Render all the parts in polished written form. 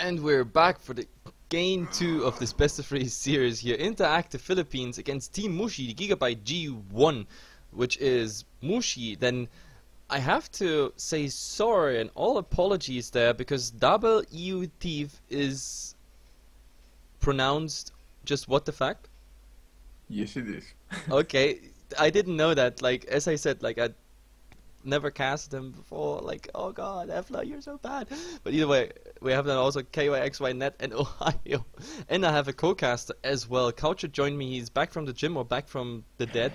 And we're back for the game 2 of this best of 3 series here. Interactive Philippines against Team Mushi, the Gigabyte G1, which is Mushi. Then I have to say sorry and all apologies there, because double EU thief is pronounced just what the fuck? Yes, it is. Okay, I didn't know that. Like, as I said, like, I never cast them before. Like, oh god, Hefla, you're so bad. But either way, we have then also KYXYNet and Ohio. And I have a co-caster as well. Coucher joined me. He's back from the gym, or back from the dead.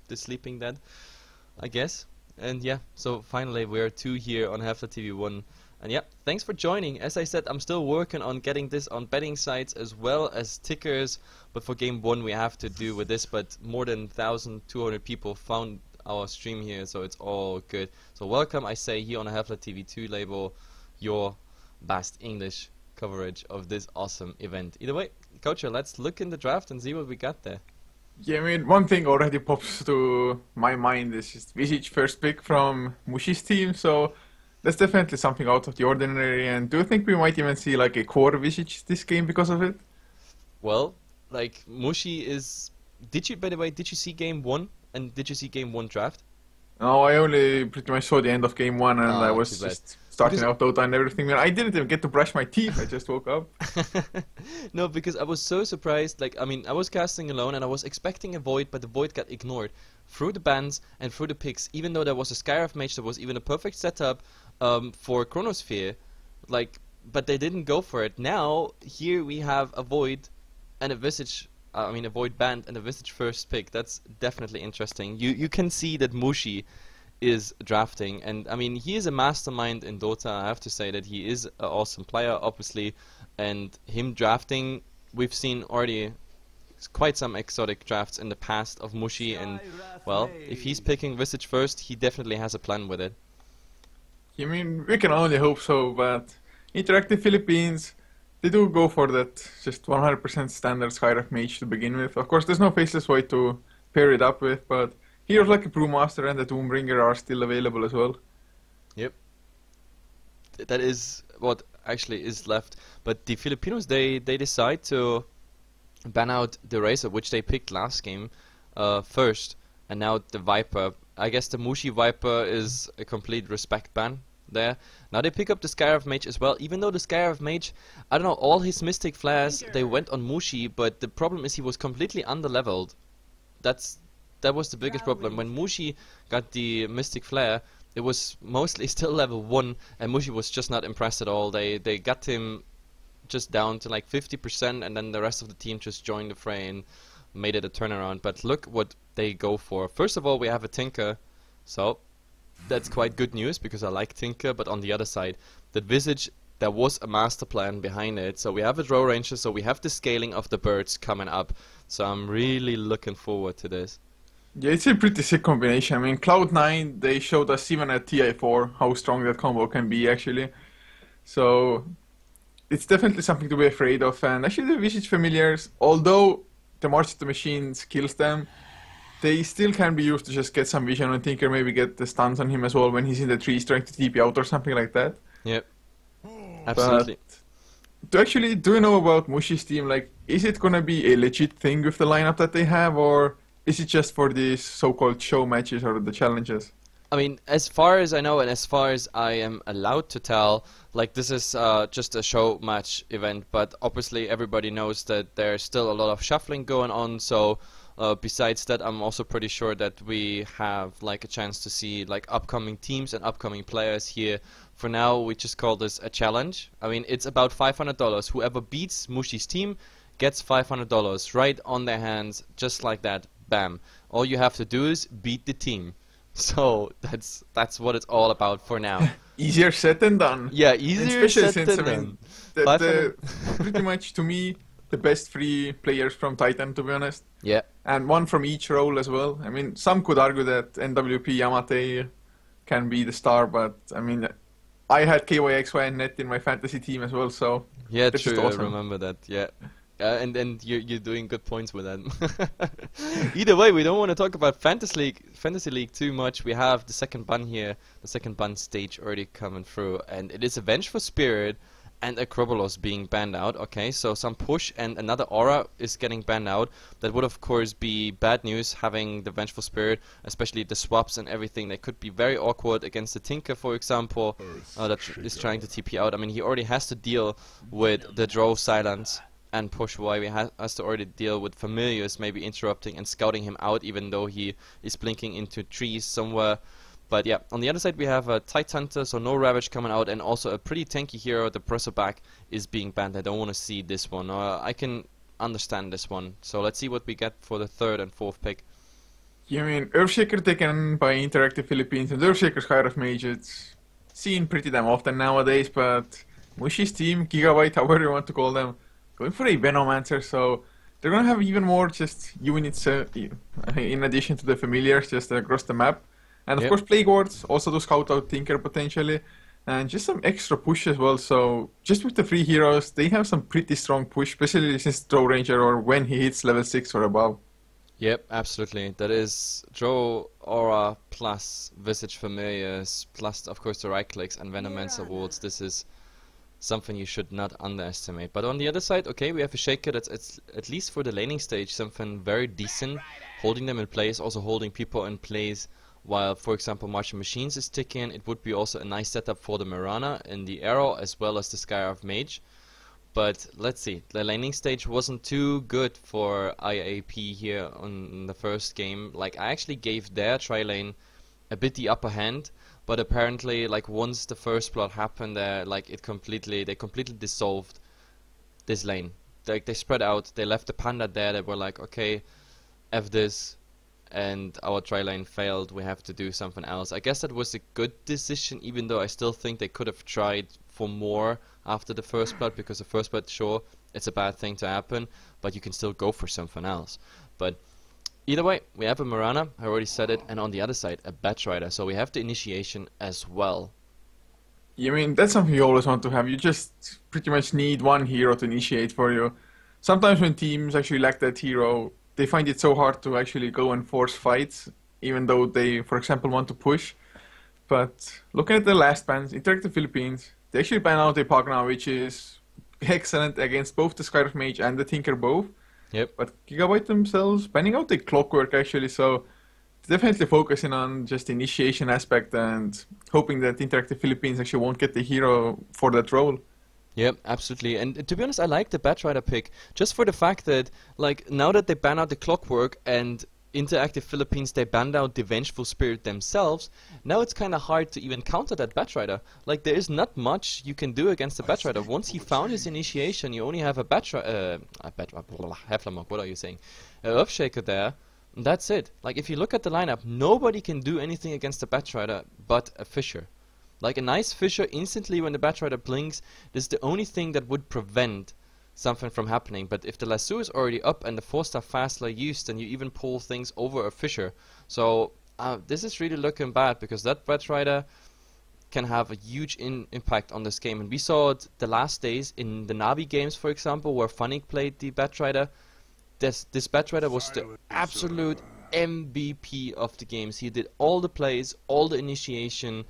The sleeping dead, I guess. And yeah, so finally we're 2 here on HeflaTV 1. And yeah, thanks for joining. As I said, I'm still working on getting this on betting sites as well as tickers. But for game 1 we have to do with this. But more than 1,200 people found our stream here, so it's all good. So welcome, I say, here on a HeflaTV 2 label, your best English coverage of this awesome event. Either way, Coach, let's look in the draft and see what we got there. Yeah, I mean, one thing already pops to my mind is just Visage first pick from Mushi's team, so that's definitely something out of the ordinary. And do you think we might even see like a core Visage this game because of it? Well, like, Mushi is... by the way, did you see game 1? And did you see game 1 draft? No, I only pretty much saw the end of game 1, and I was just starting out Dota and everything. I didn't even get to brush my teeth, I just woke up. No, because I was so surprised. Like, I mean, I was casting alone and I was expecting a Void, but the Void got ignored through the bans and through the picks, even though there was a Skyraf mage that was even a perfect setup for Chronosphere. Like, but they didn't go for it. Now, here we have a Void and a Visage. a Void band and a Visage first pick. That's definitely interesting. You can see that Mushi is drafting, and I mean, he is a mastermind in Dota. I have to say that he is an awesome player, obviously, and him drafting, we've seen already quite some exotic drafts in the past of Mushi, and well, if he's picking Visage first, he definitely has a plan with it. I mean, we can only hope so, but Interactive Philippines, they do go for that just 100% standard Skyraf mage to begin with. Of course, there's no Faceless Void to pair it up with, but heroes like a Brewmaster and the Doombringer are still available as well. Yep. That is what actually is left. But the Filipinos, they decide to ban out the Razor, which they picked last game first, and now the Viper. I guess the Mushi Viper is a complete respect ban there. Now they pick up the Skyraf Mage as well, even though the Skyraf Mage, I don't know, all his Mystic Flares, they went on Mushi, but the problem is he was completely underleveled. That was the biggest problem. When Mushi got the Mystic Flare, it was mostly still level 1, and Mushi was just not impressed at all. They got him just down to like 50%, and then the rest of the team just joined the fray and made it a turnaround. But look what they go for. First of all, we have a Tinker, so that's quite good news, because I like Tinker. But on the other side, the Visage, there was a master plan behind it. So we have a Draw Ranger, so we have the scaling of the birds coming up. So I'm really looking forward to this. Yeah, it's a pretty sick combination. I mean, Cloud9, they showed us even at TI4 how strong that combo can be, actually. So it's definitely something to be afraid of. And actually the Visage Familiars, although the March of the Machines kills them, they still can be used to just get some vision on Tinker, maybe get the stuns on him as well when he's in the trees trying to TP out or something like that. Yep, absolutely. But do you know about Mushi's team? Like, is it gonna be a legit thing with the lineup that they have, or is it just for these so-called show matches or the challenges? I mean, as far as I know and as far as I am allowed to tell, like, this is just a show match event, but obviously everybody knows that there's still a lot of shuffling going on, so besides that, I'm also pretty sure that we have like a chance to see like upcoming teams and upcoming players here. For now, we just call this a challenge. I mean, it's about $500. Whoever beats Mushi's team gets $500 right on their hands, just like that. Bam. All you have to do is beat the team. So that's what it's all about for now. Easier said than done. Yeah, easier said than done. Pretty much, to me, the best 3 players from Titan, to be honest. Yeah. And 1 from each role as well. I mean, some could argue that NWP Yamate can be the star, but I mean, I had KYXYNet in my fantasy team as well, so yeah, this true. is awesome. I remember that. Yeah. And you're doing good points with that. Either way, we don't want to talk about Fantasy League too much. We have the second ban here, the second ban stage already coming through, and it is a Vengeful Spirit and Acrobolos being banned out. Okay, so some push and another aura is getting banned out. That would of course be bad news, having the Vengeful Spirit, especially the swaps and everything. They could be very awkward against the Tinker, for example, that is trying to TP out. I mean, he already has to deal with the Drow silence and push away. He has to already deal with Familiars maybe interrupting and scouting him out, even though he is blinking into trees somewhere. But yeah, on the other side we have a Tight Hunter, so no Ravage coming out, and also a pretty tanky hero. The Presser back is being banned. I don't want to see this one. I can understand this one. So let's see what we get for the third and fourth pick. Yeah, I mean, Earthshaker taken by Interactive Philippines, and Earthshaker Sky of Mage, it's seen pretty damn often nowadays, but Mushi's team, Gigabyte, however you want to call them, going for a Venomancer, so they're gonna have even more just units in addition to the familiars just across the map. And of course Plague Wards, also to scout out Tinker potentially, and just some extra push as well. So just with the 3 heroes, they have some pretty strong push, especially since Drow Ranger or when he hits level 6 or above. Yep, absolutely. That is Drow Aura plus Visage Familiars plus of course the right clicks and Venomancer wards. This is something you should not underestimate. But on the other side, okay, we have a Shaker that's at least for the laning stage something very decent, holding them in place, also holding people in place. While, for example, Martian Machines is ticking, it would be also a nice setup for the Mirana and the Arrow, as well as the Skyarth Mage. But let's see, the laning stage wasn't too good for IAP here on the first game. Like, I actually gave their tri-lane a bit the upper hand, but apparently, like, once the first blood happened, like, they completely dissolved this lane. Like, they spread out, they left the Panda there, they were like, okay, F this, and our tri-lane failed, we have to do something else. I guess that was a good decision, even though I still think they could have tried for more after the first blood, because the first blood, sure, it's a bad thing to happen, but you can still go for something else. But either way, we have a Mirana, I already said it, and on the other side, a Batrider, so we have the initiation as well. Yeah, I mean, that's something you always want to have. You just pretty much need one hero to initiate for you. Sometimes when teams actually lack that hero, they find it so hard to actually go and force fights, even though they, for example, want to push. But looking at the last bans, Interactive Philippines, they actually ban out a Pog now, which is excellent against both the Skyarth Mage and the Tinker both. Yep. But Gigabyte themselves banning out the Clockwork actually, so definitely focusing on just the initiation aspect and hoping that Interactive Philippines actually won't get the hero for that role. Yep, absolutely. And to be honest, I like the Batrider pick, just for the fact that, like, now that they ban out the Clockwork and Interactive Philippines, they banned out the Vengeful Spirit themselves, now it's kind of hard to even counter that Batrider. Like, there is not much you can do against the Batrider. Once he found his initiation, you only have a Heflamonk, what are you saying? Earthshaker there, and that's it. Like, if you look at the lineup, nobody can do anything against the Batrider but a Fissure. Like, a nice Fissure instantly when the Batrider blinks, this is the only thing that would prevent something from happening. But if the lasso is already up and the 4-star Fastler used, then you even pull things over a Fissure. So this is really looking bad, because that Batrider can have a huge impact on this game. And we saw it the last days in the Navi games, for example, where Funnick played the Batrider. This Batrider was the absolute MVP of the games. He did all the plays, all the initiation,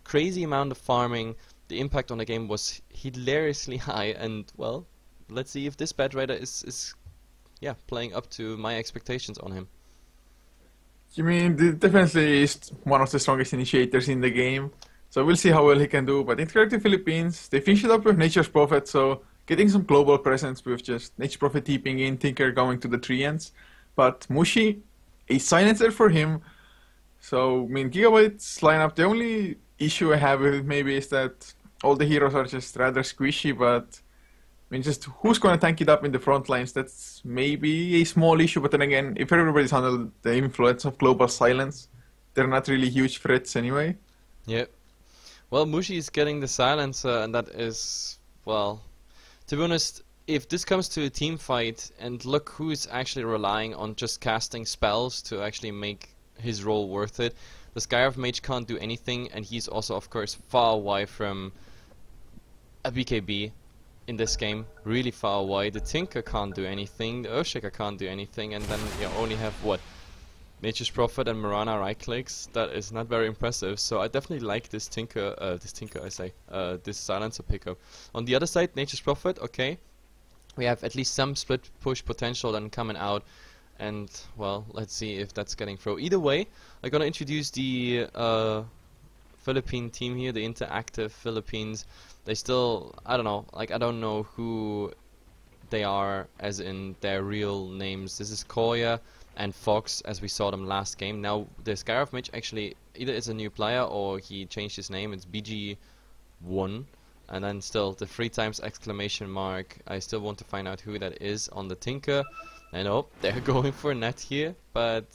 crazy amount of farming. The impact on the game was hilariously high, and well, let's see if this Batrider is playing up to my expectations on him. You mean, definitely is one of the strongest initiators in the game, so we'll see how well he can do. But Interactive Philippines, they finished it up with Nature's Prophet, so getting some global presence with just Nature's Prophet TPing in, Tinker going to the treants. But Mushi, a silencer for him. So, I mean, Gigabyte's lineup, the only issue I have with it maybe is that all the heroes are just rather squishy, but I mean, just who's going to tank it up in the front lines? That's maybe a small issue, but then again, if everybody's under the influence of global silence, they're not really huge threats anyway. Yep. Well, Mushi is getting the silencer, and that is, well, to be honest, if this comes to a team fight, and look who's actually relying on just casting spells to actually make his role worth it. The Skyarth Mage can't do anything, and he's also, of course, far away from a BKB in this game. Really far away. The Tinker can't do anything, the Earthshaker can't do anything, and then you only have, what, Nature's Prophet and Mirana right clicks. That is not very impressive. So I definitely like this Tinker, this Silencer pickup. On the other side, Nature's Prophet, okay. We have at least some split push potential then coming out. And, well, let's see if that's getting through. Either way, I'm gonna introduce the Philippine team here, the Interactive Philippines. They still, I don't know, like I don't know who they are as in their real names. This is Koya and Fox as we saw them last game. Now the Scarab Mage actually either is a new player or he changed his name. It's BG1, and then still the 3 times exclamation mark. I still want to find out who that is on the Tinker. And oh, they're going for net here, but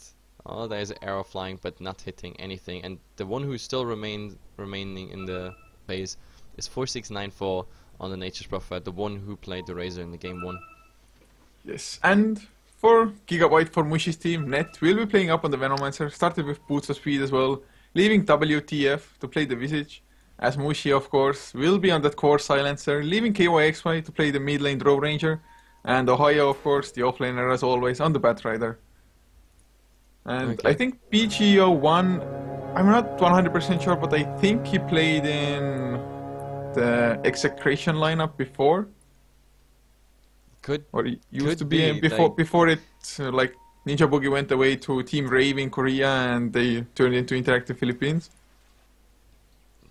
oh, there's an arrow flying but not hitting anything. And the one who's still remaining in the base is 4694 on the Nature's Prophet, the one who played the Razor in the game 1. Yes, and for Gigabyte for Mushi's team, Net will be playing up on the Venomancer, started with Boots of Speed as well, leaving WTF to play the Visage, as Mushi of course will be on that core Silencer, leaving KYXY to play the mid lane Draw Ranger, and Ohio of course, the offlaner as always, on the Batrider. And okay. I think BG01, I'm not 100% sure, but I think he played in the Execration lineup before. Could Or it used could to be like, before it like Ninja Boogie went away to Team Rave in Korea and they turned into Interactive Philippines.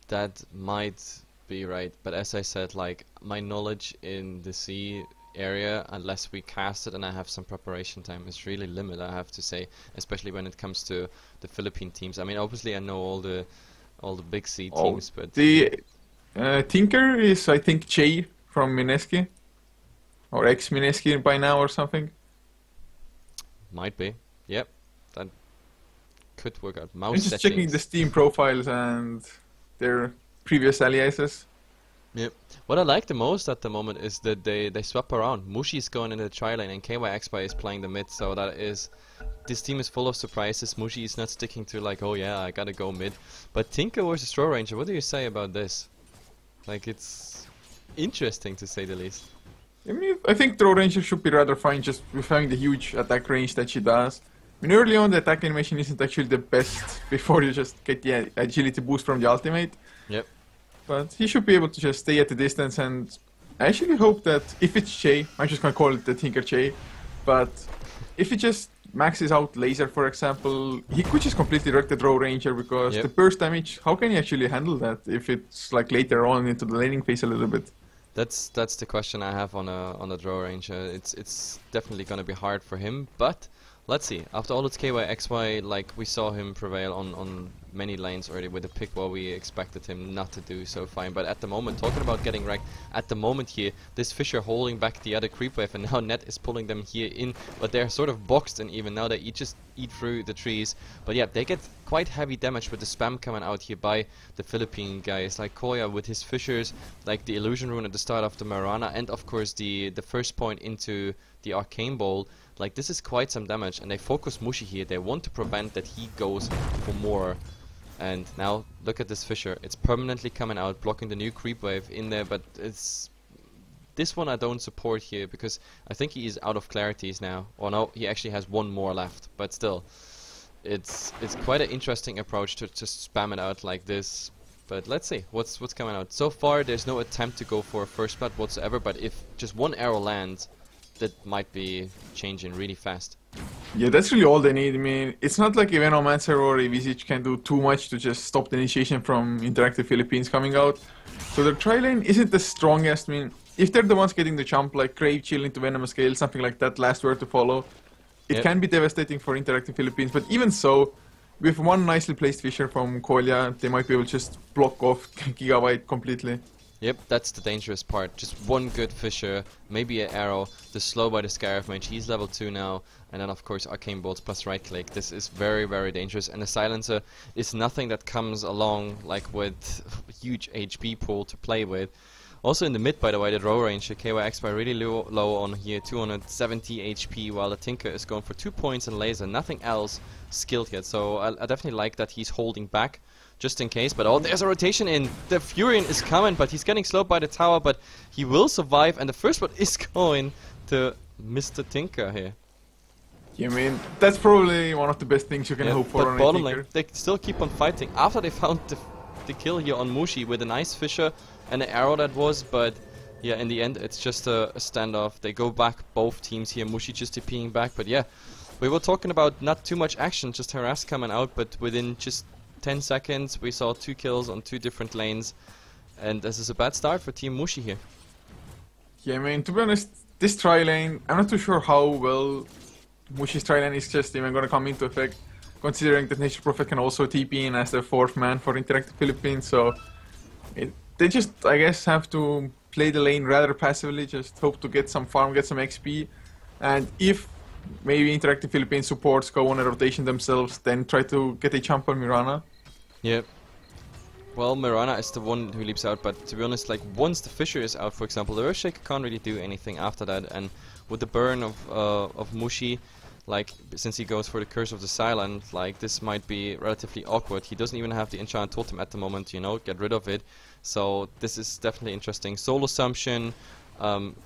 that might be right, but as I said, like my knowledge in the sea area, unless we cast it and I have some preparation time, is really limited, I have to say, especially when it comes to the Philippine teams. I mean, obviously I know all the big sea teams, but the Tinker is I think Che from Mineski, or ex Mineski by now or something. might be. Yep, that could work out. I'm Mouse just checking the settings. Steam profiles and their previous aliases. Yep. What I like the most at the moment is that they swap around. Mushi is going into the tri lane and KYXY is playing the mid, so that is, this team is full of surprises. Mushi is not sticking to like, oh yeah, I gotta go mid. But Tinker versus Straw Ranger, what do you say about this? Like, it's interesting to say the least. I mean, I think Draw Ranger should be rather fine just with having the huge attack range that she does. I mean, early on the attack animation isn't actually the best before you just get the agility boost from the ultimate. Yep. But he should be able to just stay at the distance, and I actually hope that if it's Che, I'm just gonna call it the Tinker Che, but if he just maxes out Laser, for example, he could just completely wreck the Draw Ranger, because Yep. the burst damage, how can he actually handle that if it's like later on into the laning phase a little bit? That's the question I have on the Draw Ranger. It's definitely gonna be hard for him, but let's see. After all, it's KYXY, like we saw him prevail on many lanes already with the pick while we expected him not to do so fine. But at the moment, talking about getting wrecked, at the moment here, this Fisher holding back the other creep wave, and now Net is pulling them here in, but they're sort of boxed in even now. They just eat through the trees. But yeah, they get quite heavy damage with the spam coming out here by the Philippine guys, like Koya with his Fishers, like the Illusion Rune at the start of the Marana, and of course the first point into the Arcane Bowl. Like, this is quite some damage, and they focus Mushi here. They want to prevent that he goes for more. And now look at this Fisher. It's permanently coming out, blocking the new creep wave in there, but it's this one I don't support here because I think he is out of clarities now. Or no, he actually has one more left, but still, it's quite an interesting approach to just spam it out like this. But let's see what's coming out. So far, there's no attempt to go for a first blood whatsoever. But if just one arrow lands, that might be changing really fast. Yeah, that's really all they need. I mean, it's not like a Venomancer or a Visage can do too much to just stop the initiation from Interactive Philippines coming out. So their tri-lane isn't the strongest. I mean, if they're the ones getting the jump, like Crave Chill into Venomous Scale, something like that, last word to follow, it can be devastating for Interactive Philippines. But even so, with one nicely placed Fisher from Kolya, they might be able to just block off Gigabyte completely. Yep, that's the dangerous part. Just one good Fisher, maybe an arrow, the slow by the Scarab Mage, he's level 2 now, and then of course Arcane Bolts plus right click. This is very, very dangerous, and the Silencer is nothing that comes along like with huge HP pool to play with. Also in the mid, by the way, the Draw Ranger KYXY really low on here, 270 HP, while the Tinker is going for 2 points and Laser, nothing else skilled yet, so I definitely like that he's holding back. Just in case, but oh, there's a rotation in. The Furion is coming, but he's getting slowed by the tower, but he will survive, and the first one is going to Mr. Tinker here. Yeah, I mean, that's probably one of the best things you can hope for but on a bottom Tinker. lane, they still keep on fighting after they found the kill here on Mushi with a nice Fisher and an arrow that was, but yeah, in the end it's just a standoff. They go back, both teams here, Mushi just TPing back, but yeah, we were talking about not too much action, just harass coming out, but within just 10 seconds we saw 2 kills on 2 different lanes, and this is a bad start for Team Mushi here. Yeah, I mean, to be honest, this tri lane, I'm not too sure how well Mushi's tri lane is just even gonna come into effect, considering that Nature Prophet can also TP in as the 4th man for Interactive Philippines, so they just, I guess, have to play the lane rather passively, just hope to get some farm, get some XP, and if maybe Interactive Philippines supports go on a rotation themselves, then try to get a jump on Mirana. Yep. Well, Mirana is the one who leaps out, but to be honest, like, once the Fisher is out, for example, the Earthshaker can't really do anything after that, and with the burn of Mushi, like, since he goes for the Curse of the Silent, like, this might be relatively awkward. He doesn't even have the Enchant Totem at the moment, you know, get rid of it. So this is definitely interesting. Soul Assumption,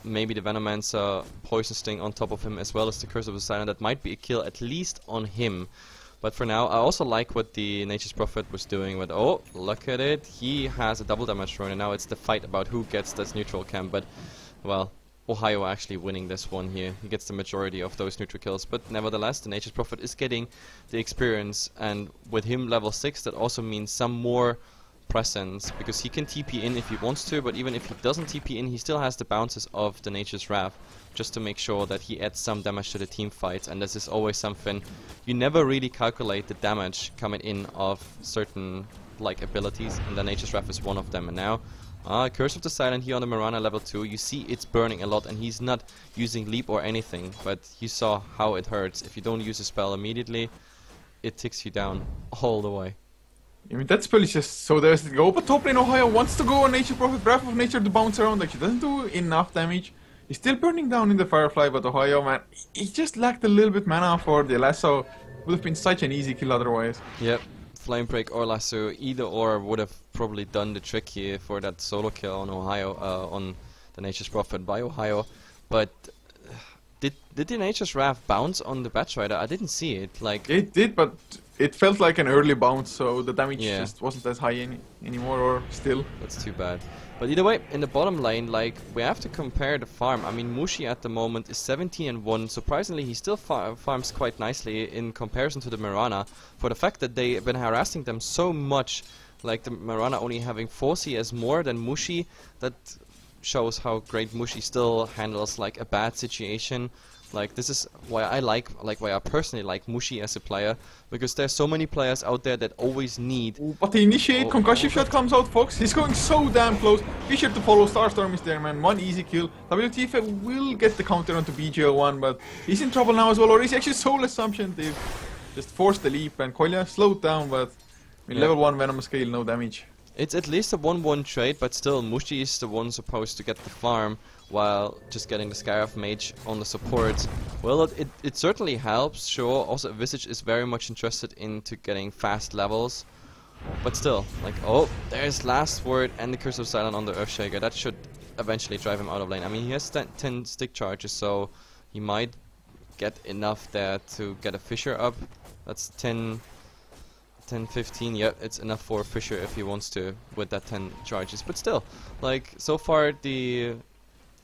maybe the Venomancer, Poison Sting on top of him, as well as the Curse of the Silent. That might be a kill, at least on him. But for now, I also like what the Nature's Prophet was doing with, oh, look at it, he has a double damage thrown, and now it's the fight about who gets this neutral camp, but, well, Ohio actually winning this one here. He gets the majority of those neutral kills, but nevertheless, the Nature's Prophet is getting the experience, and with him level 6, that also means some more presence, because he can TP in if he wants to, but even if he doesn't TP in, he still has the bounces of the Nature's Wrath, just to make sure that he adds some damage to the team fight, and this is always something you never really calculate the damage coming in of certain like abilities, and the Nature's Wrath is one of them. And now Curse of the Silent here on the Mirana level 2, you see it's burning a lot, and he's not using leap or anything, but you saw how it hurts. If you don't use a spell immediately, it ticks you down all the way. I mean, that spell is just so there's the go, but top lane Ohio wants to go on Nature Prophet, Wrath of Nature to bounce around, like, he doesn't do enough damage. He's still burning down in the Firefly, but Ohio, man, he just lacked a little bit mana for the lasso. Would have been such an easy kill otherwise. Yep, Flame Break or Lasso, either or would have probably done the trick here for that solo kill on Ohio, on the Nature's Prophet by Ohio. But did the Nature's Wrath bounce on the Batch Rider? I didn't see it. Like it did, but it felt like an early bounce, so the damage yeah. just wasn't as high anymore, or still. That's too bad. But either way, in the bottom lane, like, we have to compare the farm. I mean, Mushi at the moment is 17-1. Surprisingly, he still farms quite nicely in comparison to the Mirana. For the fact that they've been harassing them so much, like the Mirana only having 4 CS more than Mushi, that shows how great Mushi still handles like a bad situation. Like, this is why I why I personally like Mushi as a player, because there's so many players out there that always need... But the initiate concussive shot comes out, Fox. He's going so damn close. Be sure to follow. Starstorm is there, man. One easy kill. WTF will get the counter onto BGL1, but he's in trouble now as well, or he's actually Soul Assumption. They've just forced the leap, and Koilya slowed down, but I mean, level 1 Venom scale, no damage. It's at least a 1-1 trade, but still, Mushi is the one supposed to get the farm, while just getting the Scarab Mage on the support. Well, it certainly helps, sure. Also, Visage is very much interested into getting fast levels. But still, like, oh, there's Last Word and the Curse of Silent on the Earthshaker. That should eventually drive him out of lane. I mean, he has 10 stick charges, so he might get enough there to get a Fisher up. That's 10, 15, yeah, it's enough for Fisher if he wants to with that 10 charges. But still, like, so far the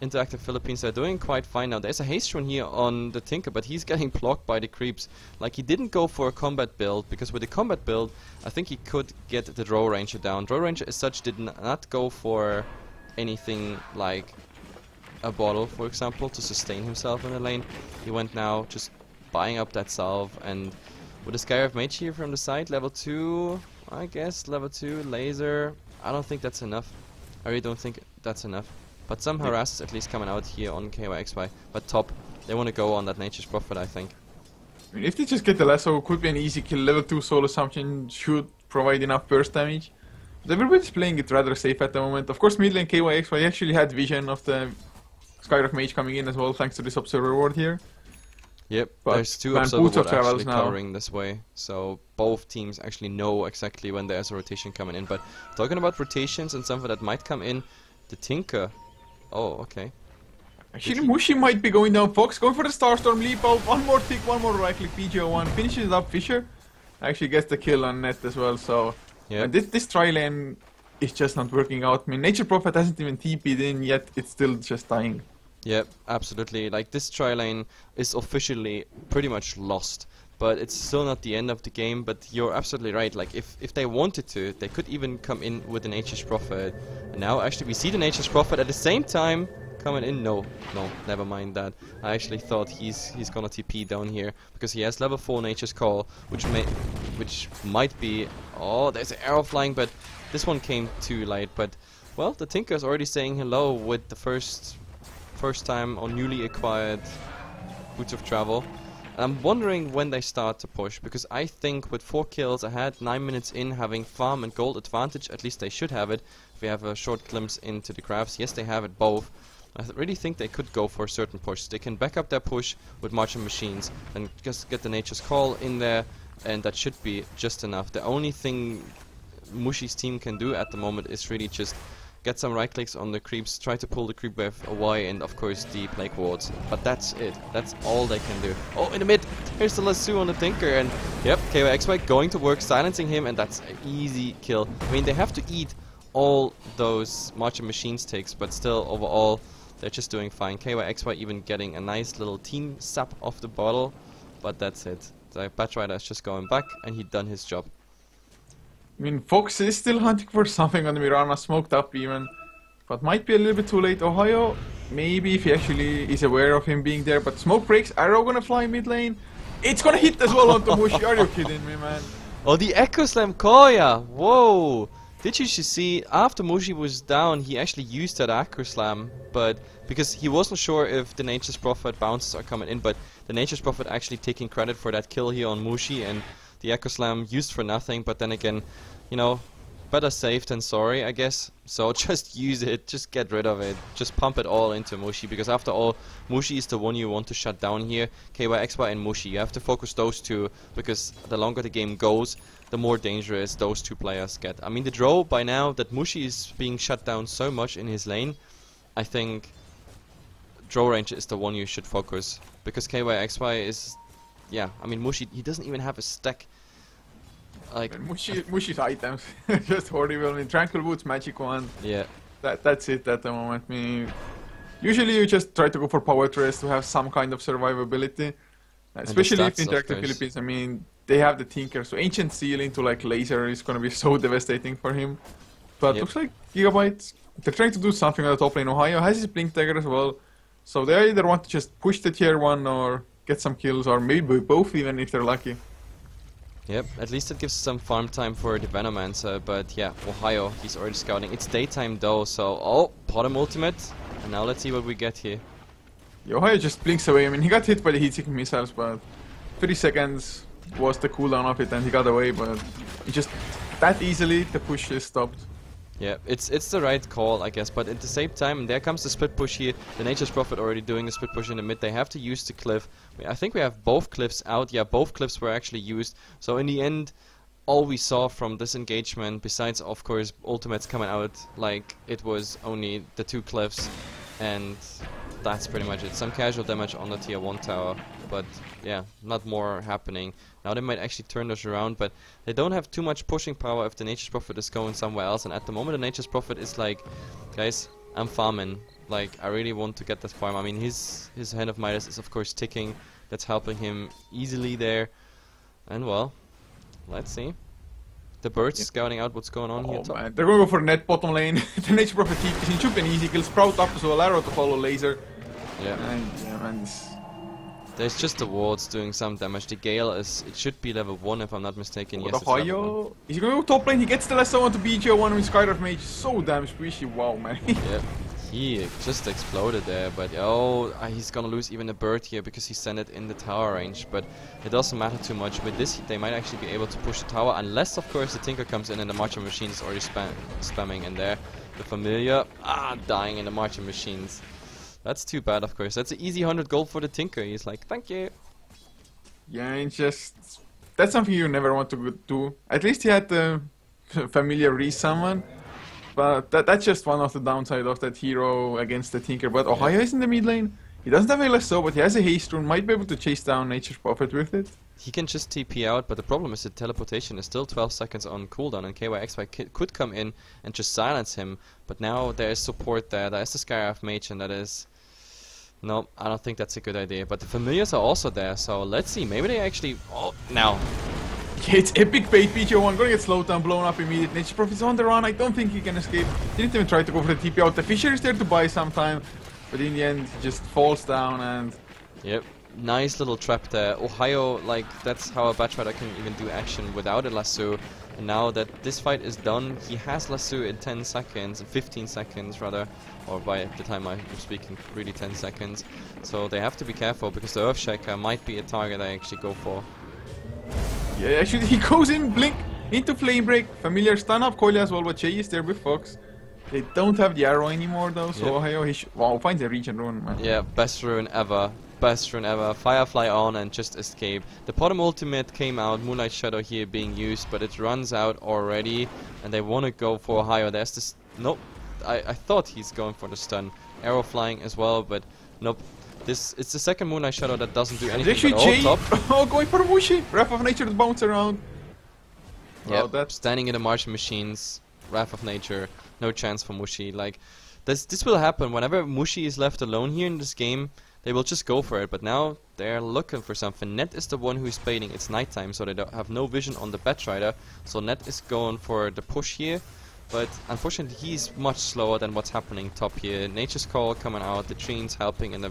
Interactive Philippines are doing quite fine now. There's a haste rune here on the Tinker, but he's getting blocked by the creeps. Like, he didn't go for a combat build, because with the combat build, I think he could get the Drow Ranger down. Drow Ranger as such did not go for anything like a bottle, for example, to sustain himself in the lane. He went now just buying up that salve, and with a Scarab Mage here from the side, level 2, I guess, level 2, laser. I don't think that's enough. I really don't think that's enough. But some harass is at least coming out here on KYXY. But top, they want to go on that Nature's Prophet, I think. I mean, if they just get the lasso, it could be an easy kill. Level 2 Soul Assumption should provide enough burst damage. But everybody's playing it rather safe at the moment. Of course, mid lane KYXY actually had vision of the Skyrock Mage coming in as well, thanks to this Observer Ward here. Yep, but there's 2 Observer Ward actually covering this way. So both teams actually know exactly when there's a rotation coming in. But talking about rotations and something that might come in, the Tinker... Oh, okay. Actually, Mushi might be going down. Fox going for the Starstorm, leap out, one more tick, one more right click, BGO1, finishes up Fisher. Actually gets the kill on net as well, so... Yeah. This tri lane is just not working out. I mean, Nature Prophet hasn't even TP'd in yet, it's still just dying. Yeah, absolutely. Like, this tri lane is officially pretty much lost. But it's still not the end of the game, but you're absolutely right. Like, if they wanted to, they could even come in with the Nature's Prophet. And now, actually, we see the Nature's Prophet at the same time coming in. No, never mind that. I actually thought he's gonna TP down here, because he has level 4 Nature's Call, which might be... Oh, there's an arrow flying, but this one came too late. But, well, the Tinker's already saying hello with the first time or newly acquired Boots of Travel. I'm wondering when they start to push, because I think with 4 kills ahead, 9 minutes in, having farm and gold advantage, at least they should have it. If we have a short glimpse into the graphs, yes, they have it both. I really think they could go for a certain push. They can back up their push with marching machines and just get the Nature's Call in there, and that should be just enough. The only thing Mushi's team can do at the moment is really just get some right clicks on the creeps, try to pull the creep wave away, and of course the plague wards. But that's it. That's all they can do. Oh, in the mid, here's the lasso on the Tinker, and yep, KYXY going to work, silencing him, and that's an easy kill. I mean, they have to eat all those marching machines takes, but still, overall, they're just doing fine. KYXY even getting a nice little team sap off the bottle, but that's it. The Batrider is just going back, and he done his job. I mean, Fox is still hunting for something on the Mirana, smoked up even. But might be a little bit too late. Ohio, maybe if he actually is aware of him being there. But smoke breaks, arrow gonna fly mid lane. It's gonna hit as well onto Mushi. Are you kidding me, man? Oh, the Echo Slam Koya! Whoa! Did you see, after Mushi was down, he actually used that Echo Slam, but because he wasn't sure if the Nature's Prophet bounces are coming in, but the Nature's Prophet actually taking credit for that kill here on Mushi, and the Echo Slam used for nothing, but then again, you know, better safe than sorry, I guess. So just use it, just get rid of it, just pump it all into Mushi, because after all, Mushi is the one you want to shut down here. KYXY and Mushi, you have to focus those two, because the longer the game goes, the more dangerous those two players get. I mean, the draw by now that Mushi is being shut down so much in his lane, I think draw range is the one you should focus, because KYXY is... Yeah, I mean, Mushi, he doesn't even have a stack. Like Mushi's items, just horrible. I mean, Tranquil Boots, Magic Wand. Yeah. That's it at the moment. I mean, usually you just try to go for Power Trace to have some kind of survivability. Especially if Interactive Philippines, I mean, they have the Tinker, so Ancient Seal into like Laser is gonna be so devastating for him. But looks like Gigabyte, they're trying to do something on the top lane. Ohio has his Blink Dagger as well, so they either want to just push the tier 1 or get some kills, or maybe both even if they're lucky. Yep, at least it gives some farm time for the Venomancer, but yeah, Ohio, he's already scouting. It's daytime though, so... Oh, bottom ultimate, and now let's see what we get here. Yeah, Ohio just blinks away. I mean, he got hit by the heat-seeking missiles, but 30 seconds was the cooldown of it and he got away, but just that easily the push is stopped. Yeah, it's the right call, I guess, but at the same time, there comes the split push here. The Nature's Prophet already doing the split push in the mid. They have to use the cliff. I think we have both cliffs out. Yeah, both cliffs were actually used. So in the end, all we saw from this engagement, besides of course ultimates coming out, like it was only the 2 cliffs, and that's pretty much it. Some casual damage on the tier 1 tower, but yeah, not more happening. Now they might actually turn this around, but they don't have too much pushing power if the Nature's Prophet is going somewhere else. And at the moment the Nature's Prophet is like, guys, I'm farming. Like, I really want to get that farm. I mean, his Hand of Midas is of course ticking. That's helping him easily there. And well, let's see. The birds scouting out what's going on here. Man. They're going to go for net bottom lane. The Nature's Prophet TPs. It should be an easy kill. Sprout up as well. Arrow to follow Laser. Yeah. And yeah, man. There's just the wards doing some damage. The Gale is, it should be level 1 if I'm not mistaken. Yes, it's level 1. He's going to go top lane. He gets the lasso onto BGO1 with Skydive Mage. So damn squishy. Wow, man. Yep. He just exploded there, but oh, he's gonna lose even a bird here because he sent it in the tower range. But it doesn't matter too much. With this, they might actually be able to push the tower, unless of course the Tinker comes in and the Marching Machine is already spamming in there. The Familiar, dying in the Marching Machines. That's too bad, of course. That's an easy 100 gold for the Tinker. He's like, thank you. Yeah, it's just... That's something you never want to do. At least he had the Familiar resummon. But that's just one of the downside of that hero against the Tinker. But Ohio is in the mid lane. He doesn't have a lasso, but he has a haste rune. Might be able to chase down Nature's Prophet with it. He can just TP out, but the problem is the teleportation is still 12 seconds on cooldown, and KYXY could come in and just silence him. But now there is support there. There is the Skywrath Mage, and that is... No, I don't think that's a good idea. But the familiars are also there, so let's see. Maybe they actually... Oh, now. Yeah, it's epic bait. BJ1 gonna get slowed down, blown up immediately. Nature's Prophet's on the run. I don't think he can escape. Didn't even try to go for the TP out. The Fisher is there to buy some time, but in the end, he just falls down and... Yep. Nice little trap there. Ohio, like, that's how a Batrider can even do action without a lasso. And now that this fight is done, he has lasso in 10 seconds, 15 seconds rather, or by the time I'm speaking, really 10 seconds. So they have to be careful because the Earthshaker might be a target I actually go for. Yeah, actually he goes in, blink, into Flame Break, familiar stun up Kolya as well, but Jay is there with Fox. They don't have the arrow anymore though, so Ohio, wow, finds a regen rune, man. Yeah, best rune ever. Best rune ever. Firefly on and just escape. The bottom ultimate came out, Moonlight Shadow here being used, but it runs out already, and they want to go for Ohio. There's this... Nope. I thought he's going for the stun. Arrow flying as well, but nope. It's the second Moonlight Shadow that doesn't do anything at all. Oh, going for Mushi! Wrath of Nature to bounce around. Yeah, wow, standing in the Martian Machines, Wrath of Nature, no chance for Mushi. Like, this will happen whenever Mushi is left alone here in this game. They will just go for it, but now they're looking for something. Net is the one who's baiting. It's nighttime, so they don't have no vision on the Batrider. So Net is going for the push here, but unfortunately he's much slower than what's happening top here. Nature's Call coming out, the Treants helping, and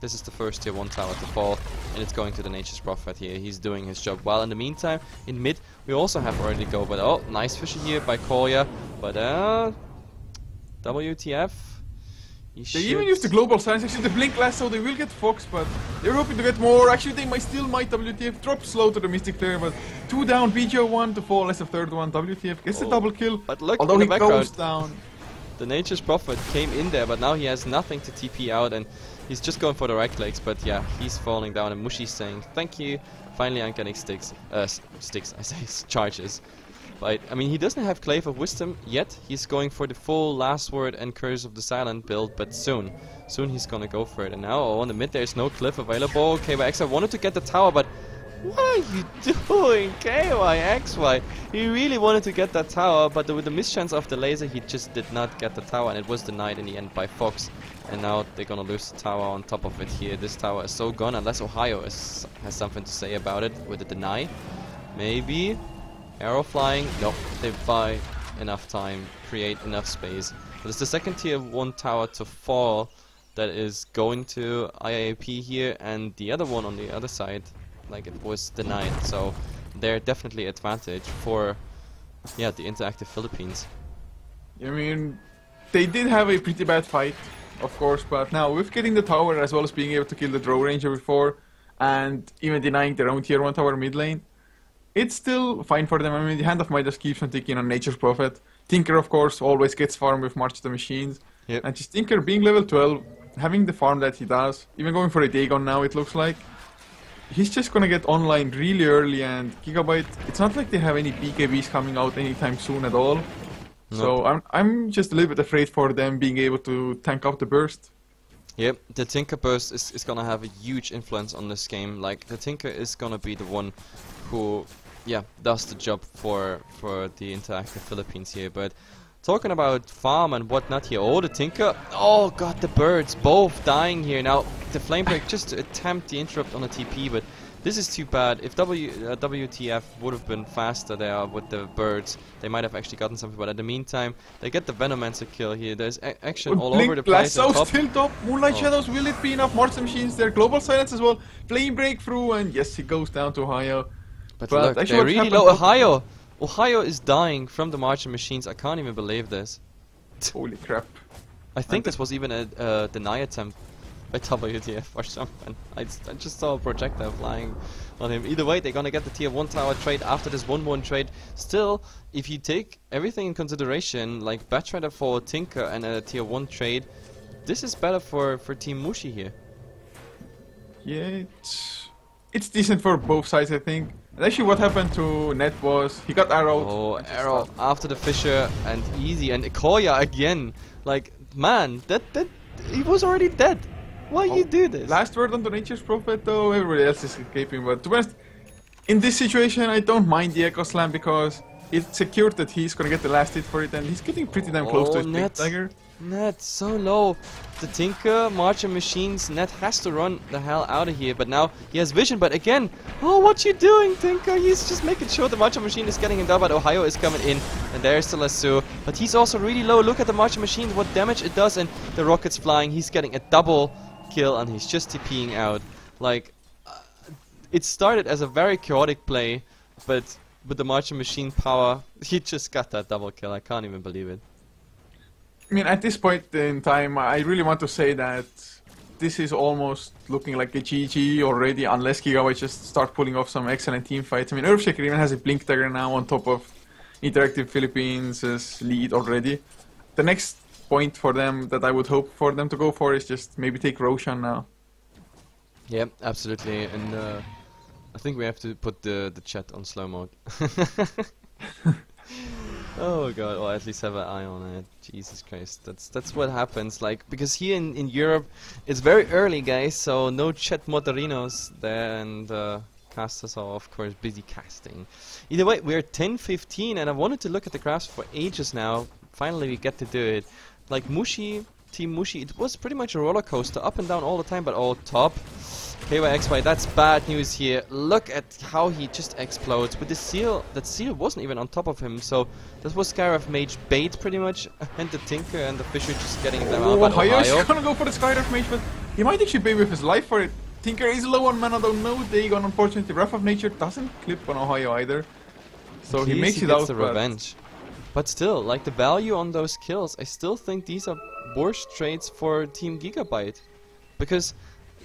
this is the first tier 1 tower to fall, and it's going to the Nature's Prophet here. He's doing his job well. In the meantime, in mid, we also have already go, but oh, nice fisher here by Kolya, but WTF. They even use the global silence, actually the blink last, so they will get Fox, but they're hoping to get more. Actually, they might WTF drop slow to the Mystic Flare, but 2 down, BGO1 to fall as the third one. WTF gets the double kill, but look, although he goes down. The Nature's Prophet came in there, but now he has nothing to TP out, and he's just going for the right clicks, but yeah, he's falling down, and Mushi's saying, thank you, finally I'm getting charges. But, I mean, he doesn't have Clave of Wisdom yet. He's going for the full Last Word and Curse of the Silent build, but soon he's gonna go for it. And now on the mid there's no cliff available. KYXY wanted to get the tower, but what are you doing, KYXY? He really wanted to get that tower, but with the mischance of the laser he just did not get the tower, and it was denied in the end by Fox. And now they're gonna lose the tower on top of it here. This tower is so gone unless Ohio has something to say about it with the deny. Maybe. Arrow flying, nope, they buy enough time, create enough space. But it's the second tier 1 tower to fall that is going to IAP here, and the other one on the other side, like, it was denied. So they're definitely advantage for, yeah, the interactive Philippines. I mean, they did have a pretty bad fight, of course, but now with getting the tower as well as being able to kill the Drow Ranger before, and even denying their own tier 1 tower mid lane, it's still fine for them. I mean, the Hand of Midas keeps on ticking on Nature's Prophet. Tinker, of course, always gets farm with March of the Machines. Yep. And just Tinker being level 12, having the farm that he does, even going for a Dagon now, it looks like, he's just gonna get online really early. And Gigabyte, it's not like they have any BKBs coming out anytime soon at all. Nope. So I'm just a little bit afraid for them being able to tank out the burst. Yep, the Tinker burst is gonna have a huge influence on this game. Like, the Tinker is gonna be the one who, yeah, does the job for the interactive Philippines here. But talking about farm and whatnot here, oh, the Tinker, oh god, the birds both dying here. Now the Flame Break just to attempt the interrupt on the TP, but this is too bad. If WTF would have been faster there with the birds, they might have actually gotten something. But in the meantime, they get the Venomancer kill here. There's action all over the place. Still top. Moonlight Shadows, will it be enough? March Machines there. Global Silence as well. Flame Breakthrough, and yes, he goes down to Ohio. But look, they're really low. Ohio is dying from the Martian Machines. I can't even believe this. Holy crap. I think this was even a deny attempt by WTF or something. I just saw a projectile flying on him. Either way, they're gonna get the tier 1 tower trade after this 1-1 trade. Still, if you take everything in consideration, like Batrider for Tinker and a tier 1 trade, this is better for Team Mushi here. Yeah, it's decent for both sides, I think. And actually what happened to Net was he got arrowed. Oh, arrow after the Fisher and easy, and Koya again. Like, man, that he was already dead. Why you do this? Last word on the Nature's Prophet though, everybody else is escaping, but to be honest, in this situation I don't mind the Echo Slam because it's secured that he's gonna get the last hit for it, and he's getting pretty damn close to his big dagger. Net so low. The Tinker, Marcher Machines, Net has to run the hell out of here, but now he has vision, but again, oh, what you doing, Tinker? He's just making sure the Marcher Machine is getting him down, but Ohio is coming in, and there's the lasso, but he's also really low. Look at the Marcher Machine, what damage it does, and the rockets flying. He's getting a double kill, and he's just TPing out. Like, it started as a very chaotic play, but with the Marcher Machine power, he just got that double kill. I can't even believe it. I mean, at this point in time, I really want to say that this is almost looking like a GG already, unless Gigabyte just start pulling off some excellent team fights. I mean, Earthshaker even has a Blink Dagger now on top of Interactive Philippines' lead already. The next point for them that I would hope for them to go for is just maybe take Roshan now. Yeah, absolutely, and I think we have to put the chat on slow mode. Oh god, or at least have an eye on it. Jesus Christ, that's what happens. Like, because here in Europe, it's very early, guys. So no chat moderinos there, and casters are of course busy casting. Either way, we're 10:15, and I wanted to look at the graphs for ages now. Finally, we get to do it. Like Mushi, Team Mushi, it was pretty much a roller coaster, up and down all the time. But oh, top. KYXY, that's bad news here. Look at how he just explodes with the seal. That seal wasn't even on top of him, so that was Skyrath Mage bait pretty much, and the Tinker and the Fisher just getting them out. But Ohio's gonna go for the Skyrath Mage, but he might actually pay with his life for it. Tinker is low on mana though, no Dagon, unfortunately. Wrath of Nature doesn't clip on Ohio either, so he makes it out. The revenge. But still, like, the value on those kills, I still think these are worse trades for Team Gigabyte, because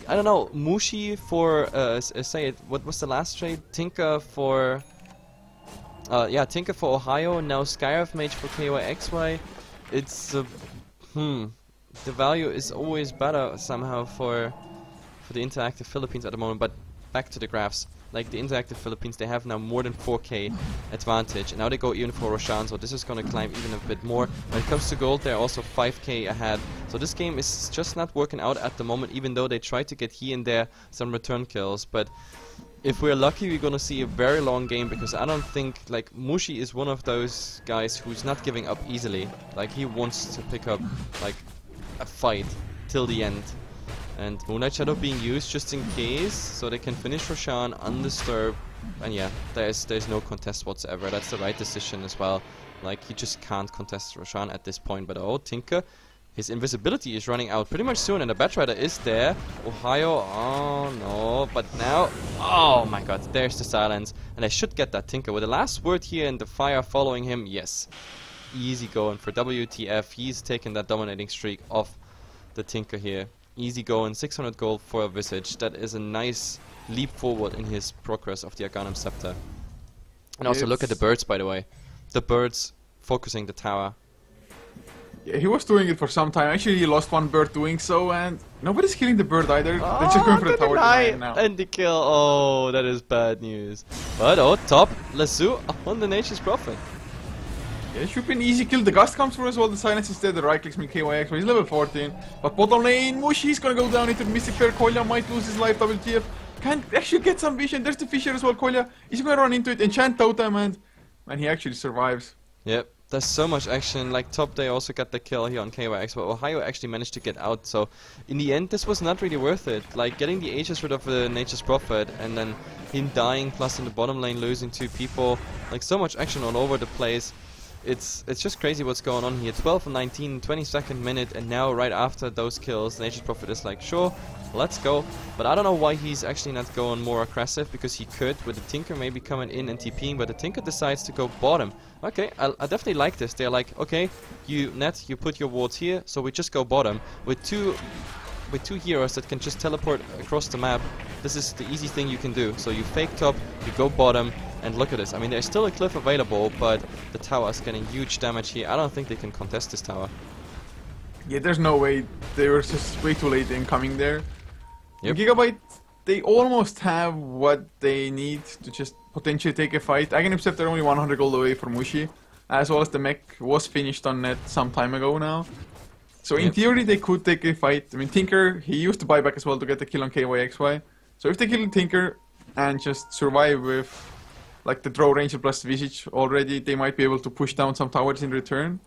I don't know, Mushi for, say it, what was the last trade? Tinker for, yeah, Tinker for Ohio, now Skyrath Mage for KYXY. It's, the value is always better somehow for the Interactive Philippines at the moment, but back to the graphs. Like, the Interactive Philippines, they have now more than 4k advantage, and now they go even for Roshan, so this is gonna climb even a bit more. When it comes to gold, they're also 5k ahead, so this game is just not working out at the moment, even though they try to get here and there some return kills. But if we're lucky, we're gonna see a very long game, because I don't think, like, Mushi is one of those guys who's not giving up easily. Like, he wants to pick up, like, a fight till the end. And Moonlight Shadow being used just in case, so they can finish Roshan undisturbed. And yeah, there's no contest whatsoever. That's the right decision as well. Like, you just can't contest Roshan at this point. But oh, Tinker, his invisibility is running out pretty much soon, and the Batrider is there. Ohio, oh no, but now, oh my god, there's the silence. And I should get that Tinker with the last word here and the fire following him. Yes, easy going for WTF. He's taken that dominating streak off the Tinker here. Easy going, 600 gold for a Visage. That is a nice leap forward in his progress of the Arcanum Scepter. And also look at the birds, by the way. The birds focusing the tower. Yeah, he was doing it for some time. Actually, he lost one bird doing so, and nobody's killing the bird either. They're just going for the tower now. And the kill. Oh, that is bad news. But oh, top lasso on the Nature's Prophet. Yeah, it should be an easy kill. The Gust comes through as well. The silence instead. The right clicks me KYX. He's level 14. But bottom lane, Mushi is gonna go down into the Mystic Fair. Kolya might lose his life. WTF. Can actually get some vision. There's the Fisher as well. Kolya is gonna run into it. Enchant Totem, and he actually survives. Yep. There's so much action. Like, top, they also got the kill here on KYX, but Ohio actually managed to get out. So in the end, this was not really worth it. Like, getting the Aegis rid of the Nature's Prophet, and then him dying, plus in the bottom lane losing 2 people. Like, so much action all over the place. It's just crazy what's going on here. 12 and 19, 22nd minute, and now right after those kills, the Nature's Prophet is like, sure, let's go. But I don't know why he's actually not going more aggressive, because he could, with the Tinker maybe coming in and TPing, but the Tinker decides to go bottom. Okay, I definitely like this. They're like, okay, you put your wards here, so we just go bottom. With two heroes that can just teleport across the map, this is the easy thing you can do. So you fake top, you go bottom, and look at this. I mean, there's still a cliff available, but the tower is getting huge damage here. I don't think they can contest this tower. Yeah, there's no way. They were just way too late in coming there. Yep. Gigabyte, they almost have what they need to just potentially take a fight. Agony Percept are only 100 gold away from Mushi, as well as the mech was finished on net some time ago now. So in theory they could take a fight. I mean, Tinker, he used the buyback as well to get the kill on KYXY. So if they kill Tinker and just survive with like the draw ranger plus Visage already, they might be able to push down some towers in return.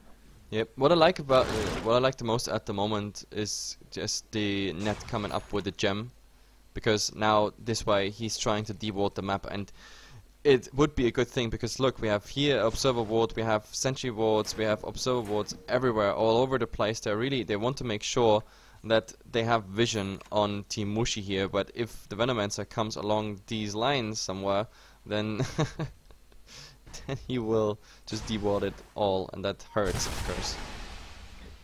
Yep. What I like about what I like the most at the moment is just the net coming up with the gem, because now this way he's trying to deward the map, and it would be a good thing because look, we have here observer ward, we have sentry wards, we have observer wards everywhere, all over the place. They want to make sure that they have vision on Team Mushi here. But if the Venomancer comes along these lines somewhere, then then he will just deward it all, and that hurts, of course.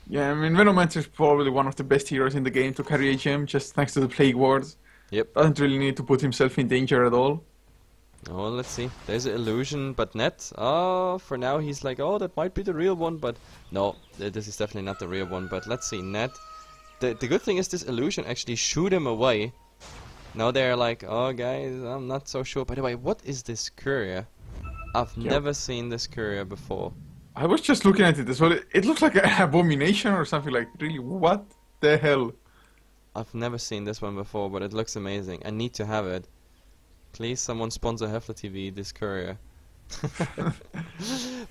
Yeah, I mean, Venomancer is probably one of the best heroes in the game to carry a gem, just thanks to the Plague Wards. Yep. Doesn't really need to put himself in danger at all. Oh, let's see. There's an illusion, but net. Oh, for now he's like, oh, that might be the real one, but no, this is definitely not the real one. But let's see, net. The good thing is this illusion actually shoot him away. Now they're like, oh, guys, I'm not so sure. By the way, what is this courier? I've never seen this courier before. I was just looking at it as well. It looks like an abomination or something. Like, really, what the hell? I've never seen this one before, but it looks amazing. I need to have it. Please, someone sponsor HeflaTV this courier.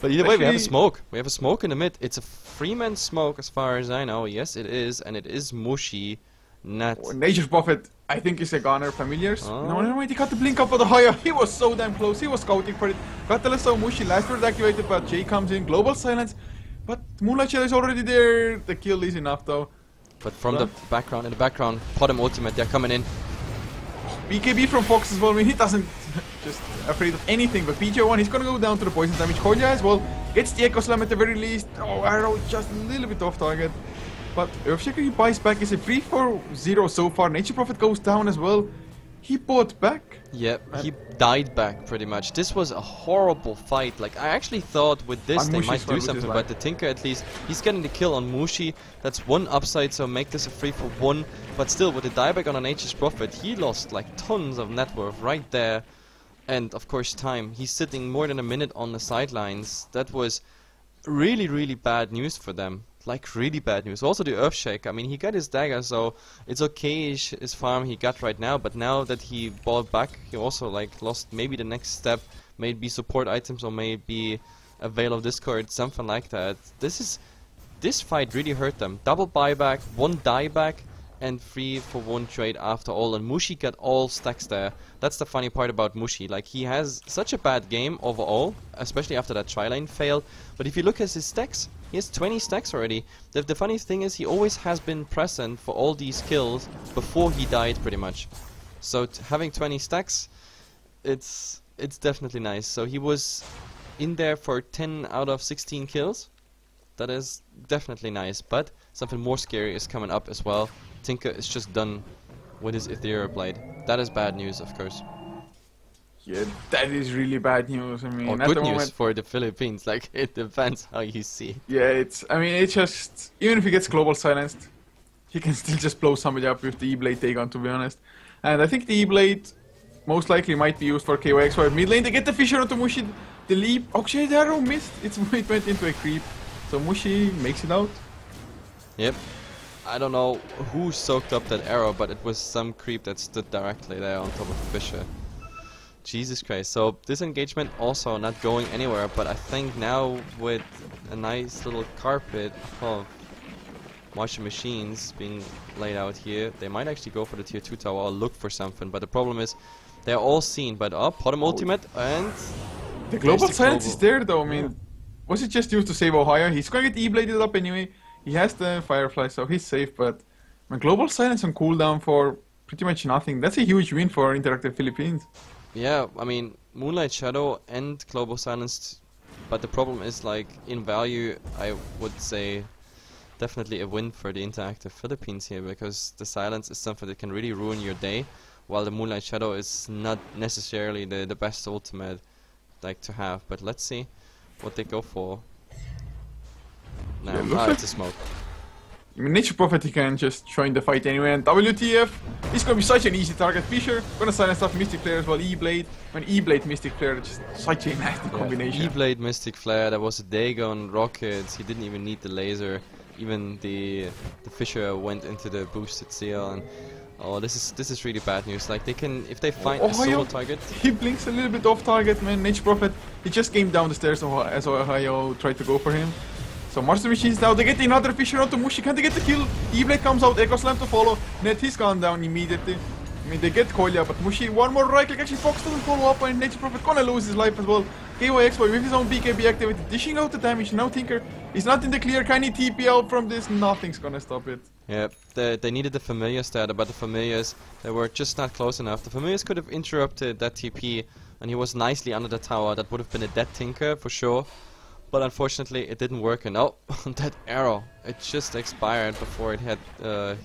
But either way, we have a smoke. We have a smoke in the mid. It's a three-man smoke as far as I know. Yes, it is, and it is Mushi. Net. Nature's Prophet, I think, is a gunner. Familiars? Oh. No, he got the blink up for the Haya. He was so damn close. He was scouting for it. Got the Lasso Mushi. Last word activated, but Jay comes in. Global silence. But Moonlight Shadow is already there. The kill is enough, though. But from the background, in the background, Podem ultimate, they're coming in. BKB from Fox as well. I mean, he doesn't just afraid of anything. But PJ1, he's gonna go down to the poison damage. Kolya as well gets the Echo Slam at the very least. Oh, Arrow just a little bit off target. But Earthshaker, he buys back. Is a 3-4-0 so far. Nature Prophet goes down as well. He bought back. Yep, he died back pretty much. This was a horrible fight. Like, I actually thought with this they might do something, but the Tinker at least, he's getting the kill on Mushi. That's one upside, so make this a 3-for-1. But still, with the dieback on a Nature's Prophet, he lost like tons of net worth right there. And of course time. He's sitting more than a minute on the sidelines. That was really, really bad news for them. Like, really bad news. Also the Earthshake, I mean, he got his dagger, so it's okay his farm he got right now, but now that he bought back, he also like lost maybe the next step, maybe support items or maybe a Veil of Discord, something like that. This fight really hurt them. Double buyback, one dieback, and 3-for-1 trade after all, and Mushi got all stacks there. That's the funny part about Mushi. Like, he has such a bad game overall, especially after that tri-lane fail, but if you look at his stacks, he has 20 stacks already. The funny thing is he always has been present for all these kills before he died pretty much. So having 20 stacks, it's definitely nice. So he was in there for 10 out of 16 kills. That is definitely nice, but something more scary is coming up as well. Tinker is just done with his Ethereal Blade. That is bad news, of course. Yeah, that is really bad news. I mean, or good news for the Philippines. Like, it depends how you see it. Yeah, I mean, it's just, even if he gets global silenced, he can still just blow somebody up with the E-Blade take on, to be honest. And I think the E-Blade most likely might be used for KYXY mid lane. They get the Fisher onto Mushi. The leap. Actually, the arrow missed. It went into a creep. So Mushi makes it out. Yep. I don't know who soaked up that arrow, but it was some creep that stood directly there on top of Fisher. Jesus Christ. So this engagement also not going anywhere, but I think now with a nice little carpet of Martian machines being laid out here, they might actually go for the tier 2 tower or look for something, but the problem is they're all seen, but Podem ultimate and... The global silence is there though, I mean, was it just used to save Ohio? He's gonna get E-bladed up anyway. He has the Firefly, so he's safe, but global silence on cooldown for pretty much nothing. That's a huge win for Interactive Philippines. Yeah, I mean, Moonlight Shadow and Global Silence, but the problem is, like, in value, I would say definitely a win for the Interactive Philippines here, because the Silence is something that can really ruin your day, while the Moonlight Shadow is not necessarily the best ultimate, like, to have. But let's see what they go for. No, it's a smoke. I mean, Nature Prophet, he can just join the fight anyway, and WTF is gonna be such an easy target. Fisher gonna silence off Mystic Flare as well, E-Blade. When E-Blade, Mystic Flare, just such a nasty combination. E-Blade, Mystic Flare, that was a Dagon, Rockets, he didn't even need the laser. Even the Fisher went into the boosted seal, and oh, this is really bad news. Like, they can, if they find a solo target... He blinks a little bit off target, man. Nature Prophet, he just came down the stairs as Ohio tried to go for him. So Monster Machines now, they get another Fisher onto Mushi. Can they get the kill? E-Blade comes out, Echo Slam to follow. Net, he's gone down immediately. I mean, they get Kolya, but Mushi, one more right click. Actually, Fox doesn't follow up, and Nature Prophet gonna lose his life as well. KYXY with his own BKB activity, dishing out the damage. Now Tinker is not in the clear. Can he TP out from this? Nothing's gonna stop it. Yeah, they needed the Familiars there, but the Familiars, they were just not close enough. The Familiars could have interrupted that TP, and he was nicely under the tower. That would have been a dead Tinker for sure. But unfortunately, it didn't work. And oh, that arrow, it just expired before it had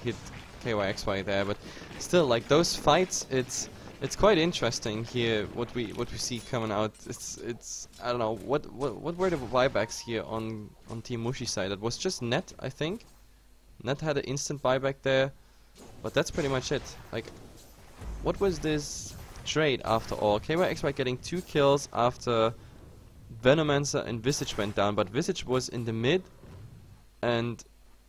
hit KYXY there. But still, like, those fights, it's quite interesting here. What we see coming out, it's I don't know what were the buybacks here on Team Mushi side. It was just Net, I think. Net had an instant buyback there, but that's pretty much it. Like, what was this trade after all? KYXY getting 2 kills after Venomancer and Visage went down, but Visage was in the mid, and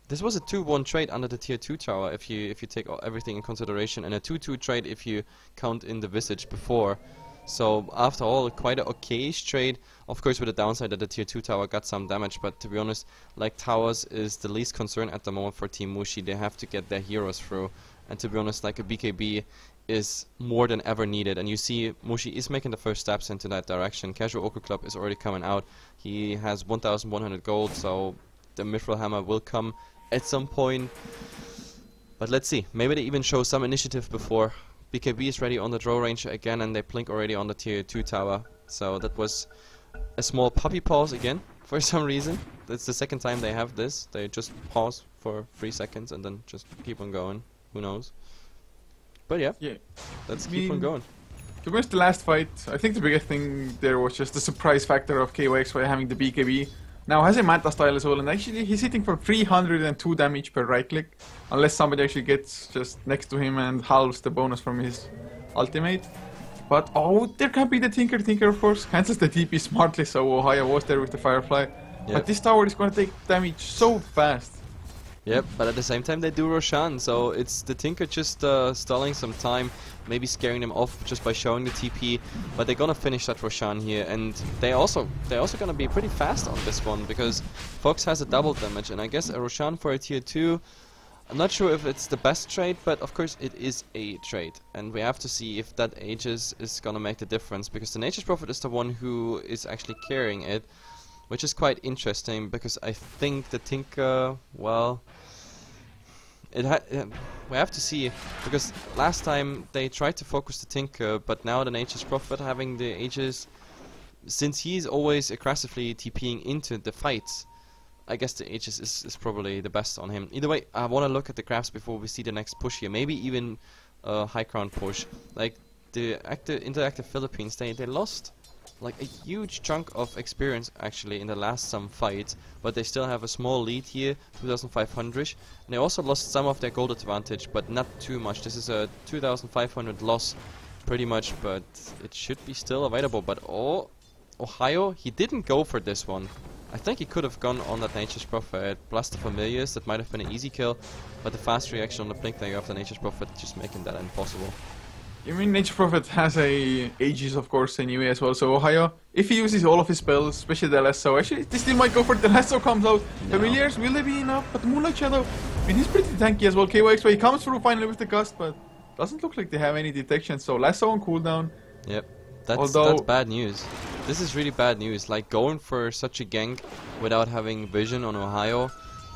this was a 2-1 trade under the tier 2 tower if you take everything in consideration, and a 2-2 trade if you count in the Visage before. So after all, quite an okayish trade, of course with the downside that the tier 2 tower got some damage, but to be honest, like, towers is the least concern at the moment for Team Mushi. They have to get their heroes through, and to be honest, like, a BKB is more than ever needed, and you see Mushi is making the first steps into that direction. Casual Oku Club is already coming out. He has 1100 gold, so the Mithril Hammer will come at some point. But let's see, maybe they even show some initiative before. BKB is ready on the draw range again, and they blink already on the tier 2 tower. So that was a small puppy pause again for some reason. That's the second time they have this. They just pause for 3 seconds and then just keep on going. Who knows? But yeah, let's keep on going. To be honest, the last fight, I think the biggest thing there was just the surprise factor of KYXY having the BKB. Now has a Manta style as well, and actually he's hitting for 302 damage per right click, unless somebody actually gets just next to him and halves the bonus from his ultimate. But oh, there can be the Tinker. Tinker, of course, cancels the TP smartly, so Ohio was there with the Firefly. But this tower is going to take damage so fast. Yep, but at the same time they do Roshan, so it's the Tinker just stalling some time, maybe scaring them off just by showing the TP, but they're gonna finish that Roshan here, and they're also gonna be pretty fast on this one, because Fox has a double damage, and I guess a Roshan for a tier 2, I'm not sure if it's the best trade, but of course it is a trade, and we have to see if that Aegis is gonna make the difference, because the Nature's Prophet is the one who is actually carrying it, which is quite interesting, because I think the Tinker, well, we have to see, because last time they tried to focus the Tinker, but now the Nature's Prophet having the Aegis, since he's always aggressively TPing into the fights, I guess the Aegis is probably the best on him. Either way, I want to look at the graphs before we see the next push here, maybe even a high ground push. Like, the Interactive Philippines, they lost like a huge chunk of experience actually in the last some fights, but they still have a small lead here, 2500, and they also lost some of their gold advantage, but not too much. This is a 2500 loss pretty much, but it should be still available. But oh, Ohio, he didn't go for this one. I think he could have gone on that Nature's Prophet plus the Familiars. That might have been an easy kill, but the fast reaction on the blink there of the Nature's Prophet just making that impossible. I mean, Nature Prophet has a Aegis, of course, anyway as well. So Ohio, if he uses all of his spells, especially the Lasso, actually they still might go for it. The Lasso comes out. No. Familiars, will they be enough? But the Moonlight Shadow, I mean, he's pretty tanky as well. KYXY, he comes through finally with the Gust, but doesn't look like they have any detection. So Lasso on cooldown. Yep, that's bad news. This is really bad news. Like, going for such a gank without having vision on Ohio.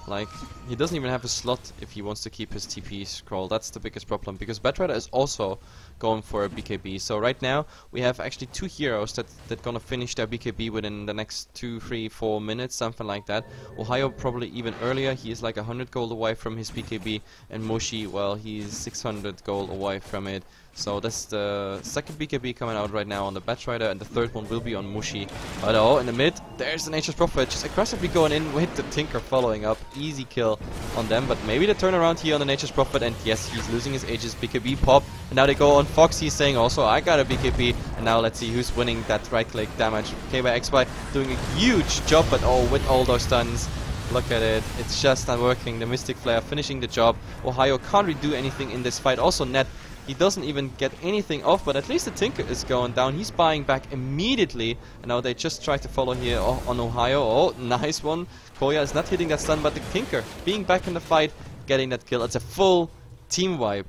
Like, he doesn't even have a slot if he wants to keep his TP scroll. That's the biggest problem, because Batrider is also going for a BKB. So right now we have actually 2 heroes that gonna finish their BKB within the next 2, 3, 4 minutes, something like that. Ohio probably even earlier. He is like 100 gold away from his BKB, and Mushi, well, he's 600 gold away from it. So that's the second BKB coming out right now on the Batrider, and the third one will be on Mushi. But oh, in the mid, there's the Nature's Prophet just aggressively going in with the Tinker following up. Easy kill on them, but maybe the turnaround here on the Nature's Prophet, and yes, he's losing his Aegis. BKB pop, and now they go on Fox. He's saying also, I got a BKB, and now let's see who's winning that right-click damage. KYXY doing a huge job, but oh, with all those stuns. Look at it, it's just not working. The Mystic Flare finishing the job. Ohio can't really do anything in this fight. Also Net, he doesn't even get anything off, but at least the Tinker is going down. He's buying back immediately. And now they just try to follow here on Ohio. Oh, nice one. Koya is not hitting that stun, but the Tinker being back in the fight, getting that kill. It's a full team wipe.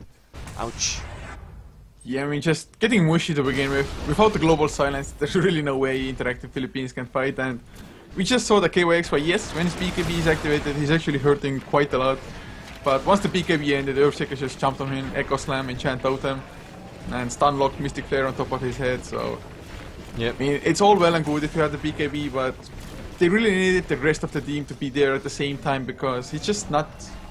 Ouch. Yeah, I mean, just getting Mushi to begin with. Without the global silence, there's really no way Interactive Philippines can fight. And we just saw the KYXY, yes, when his BKB is activated, he's actually hurting quite a lot. But once the BKB ended, Earthshaker just jumped on him, Echo Slam, Enchant Totem, and stun locked Mystic Flare on top of his head, so... Yep. I mean, it's all well and good if you have the BKB, but they really needed the rest of the team to be there at the same time, because he's just not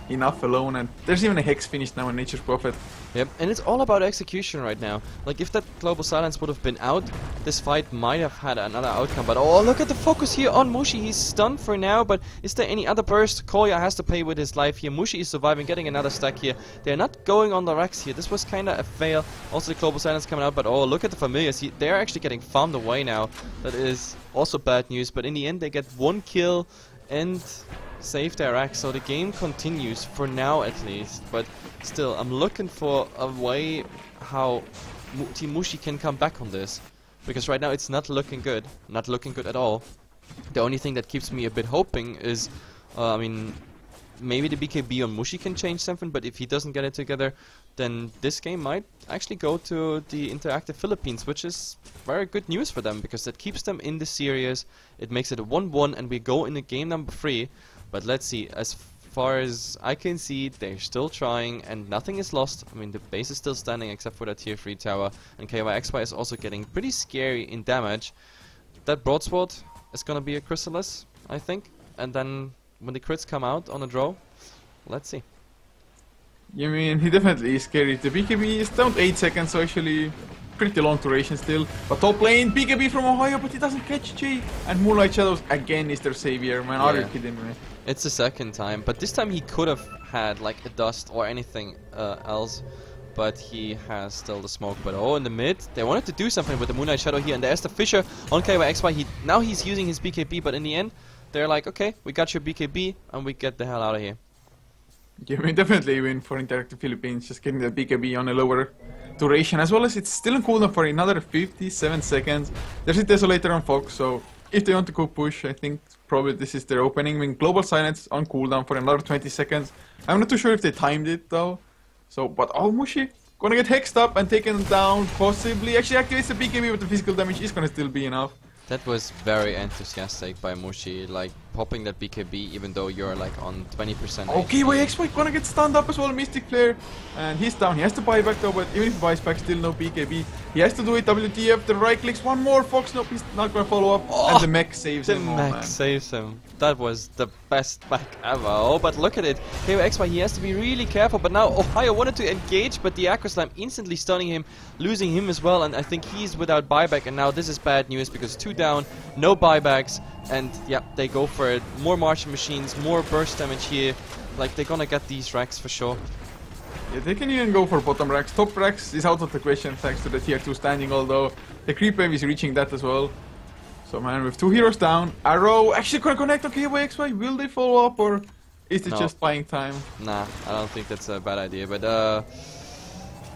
enough alone, and there's even a Hex finish now on Nature's Prophet. Yep, and it's all about execution right now. Like, if that Global Silence would have been out, this fight might have had another outcome. But oh, look at the focus here on Mushi. He's stunned for now, but is there any other burst? Koya has to pay with his life here. Mushi is surviving, getting another stack here. They're not going on the Rex here. This was kind of a fail. Also, the Global Silence coming out, but oh, look at the Familiars. They're actually getting farmed away now. That is also bad news, but in the end, they get one kill and save their axe, so the game continues for now at least. But still, I'm looking for a way how Team Mushi can come back on this, because right now it's not looking good at all. The only thing that keeps me a bit hoping is, I mean, maybe the BKB on Mushi can change something, but if he doesn't get it together, then this game might actually go to the Interactive Philippines, which is very good news for them, because that keeps them in the series. It makes it a 1-1, and we go into game number 3. But let's see, as far as I can see, they're still trying and nothing is lost. I mean, the base is still standing except for that tier 3 tower, and KYXY is also getting pretty scary in damage. That broadsword is gonna be a Chrysalis, I think, and then when the crits come out on a draw, let's see. You mean, he definitely is scary. The BKB is down to 8 seconds, so actually pretty long duration still. But top lane, BKB from Ohio, but he doesn't catch G. And Moonlight Shadows again is their savior, man. Are you kidding me? It's the second time, but this time he could have had like a dust or anything else. But he has still the smoke. But oh, in the mid, they wanted to do something with the Moonlight Shadow here. And there's the Fisher on KYXY. Now he's using his BKB, but in the end, they're like, okay, we got your BKB, and we get the hell out of here. Yeah, I mean, definitely win for Interactive Philippines, just getting the BKB on a lower duration, as well as it's still in cooldown for another 57 seconds. There's a Desolator on Fox, so if they want to go push, I think probably this is their opening. I mean, Global Silence on cooldown for another 20 seconds. I'm not too sure if they timed it though. So, but oh, Mushi gonna get hexed up and taken down, possibly. Actually activates the BKB, but the physical damage is gonna still be enough. That was very enthusiastic by Mushi, like popping that BKB even though you're like on 20%. Okay, KYXY gonna get stunned up as well, Mystic Flare. And he's down, he has to buy back though, but even if he buys back, still no BKB. He has to do it, WTF, the right clicks, one more, Fox, nope, he's not gonna follow up. Oh, and the mech saves him. The mech saves him. That was the best mech ever. Oh, but look at it. KYXY, he has to be really careful, but now Ohio wanted to engage, but the Acro Slam instantly stunning him, losing him as well, and I think he's without buyback, and now this is bad news because 2 down, no buybacks, and yeah, they go for it. More Martian Machines, more burst damage here. Like, they're gonna get these racks for sure. Yeah, they can even go for bottom racks. Top racks is out of the question thanks to the tier 2 standing, although the creep wave is reaching that as well. So man, with 2 heroes down, Arrow actually gonna connect on KYXY. Will they follow up, or is it just buying time? Nah, I don't think that's a bad idea, but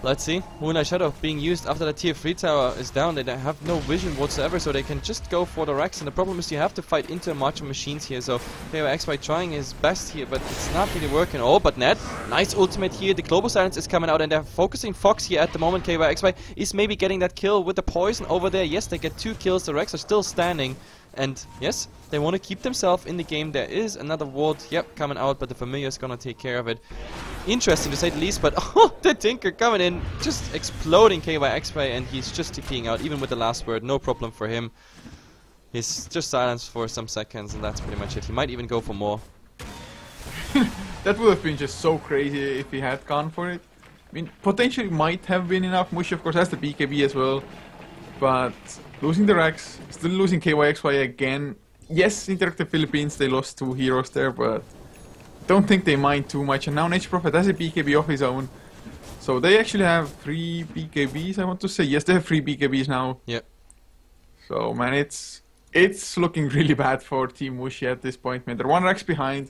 let's see. Moonlight Shadow being used after the tier 3 tower is down. They have no vision whatsoever, so they can just go for the Rex. And the problem is you have to fight into Martian Machines here. So KYXY trying his best here, but it's not really working. Oh, but Ned, nice ultimate here. The Global Silence is coming out, and they're focusing Fox here at the moment. KYXY is maybe getting that kill with the poison over there. Yes, they get 2 kills. The Rex are still standing. And yes, they want to keep themselves in the game. There is another ward, coming out, but the Familiar is gonna take care of it. Interesting to say the least, but oh, the Tinker coming in, just exploding KYXY, and he's just TPing out, even with the last word, no problem for him. He's just silenced for some seconds, and that's pretty much it. He might even go for more. That would have been just so crazy if he had gone for it. I mean, potentially might have been enough. Mushi, of course, has the BKB as well. But losing the Rex, still losing KYXY again. Yes, Interactive Philippines, they lost 2 heroes there, but don't think they mind too much. And now Nature Prophet has a BKB of his own. So they actually have 3 BKBs, I want to say. Yes, they have 3 BKBs now. Yep. So, man, it's looking really bad for Team Mushi at this point, man. They're 1 Rex behind